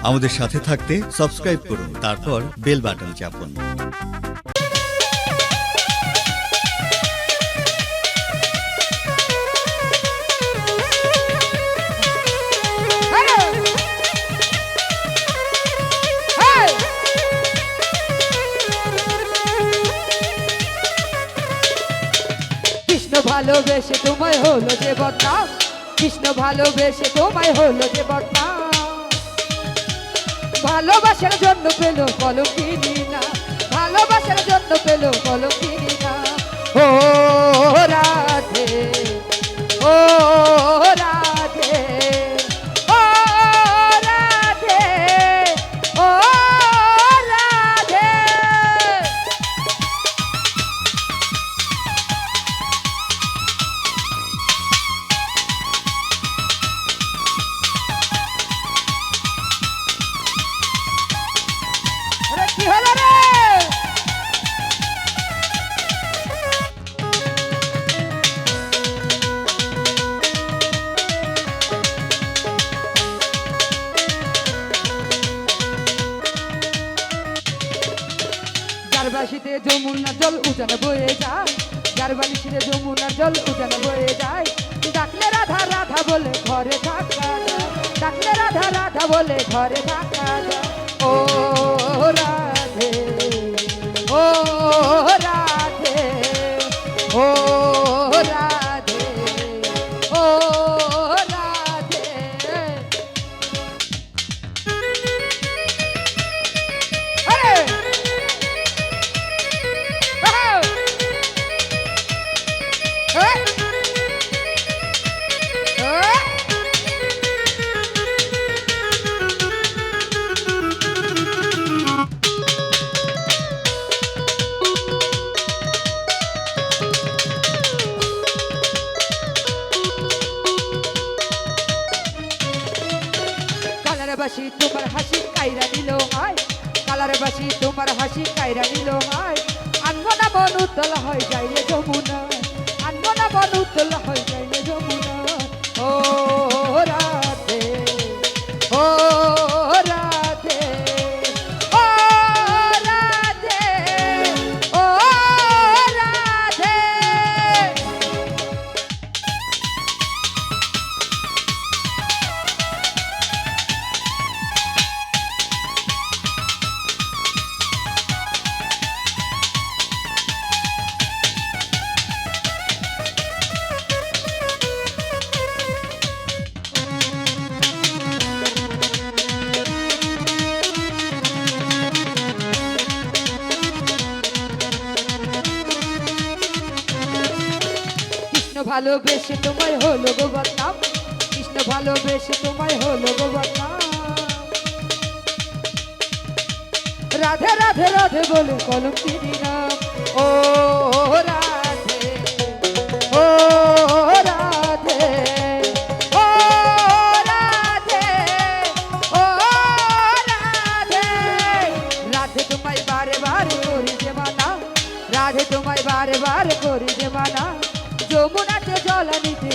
আমাদের সাথে থাকতে সাবস্ক্রাইব করুন, তারপর বেল বাটন চাপুন। কৃষ্ণ ভালোবেসে তোমায় হলো যে বদনাম, কৃষ্ণ ভালোবেসে তোমায় হলো যে বদনাম। ভালোবাসার জন্য পেল কলঙ্কিনী না, ভালোবাসার জন্য পেল কলঙ্কিনী না। ও রাধে, ও রাধে, ও রাধে, ও রাধে। কি হলো রে? গারবাসিতে যমুনার জল উজানে বয়ে যায়, গারবালিশিতে যমুনার জল উজানে বয়ে যায়। ডাকলে রাধা রাধা বলে ঘরে থাকা যায়, ডাকলে রাধা রাধা বলে ঘরে থাকা যায়। ও রাধে, ও রাধে, ও রাধে, ও রাধে। আরে কালার বাসি তোমার হাসি কাইরা নিল হায়, কালার বাসি তোমার হাসি কাইরা নিল হায়। আনবো না মন উতল হয়ে যাইলে যমুনা, আনবো না মন উতল হয়ে যাইলে যমুনা। ও রাধে, ও রাধে, ও রাধে, ও রাধে। কৃষ্ণ ভালোবেসে তোমায় হলো গো বদনাম, কৃষ্ণ ভালোবেসে তোমায় হলো গো বদনাম। রাধে রাধে রাধে বলে কলঙ্কিনী নাম। ও রাধে, ও রাধে, ও রাধে, ও রাধে। রাধে তোমায় বারে বারে করি যে মানা, রাধে তোমায় বারে বারে করি যে মানা। যমুনাতে জল নিতে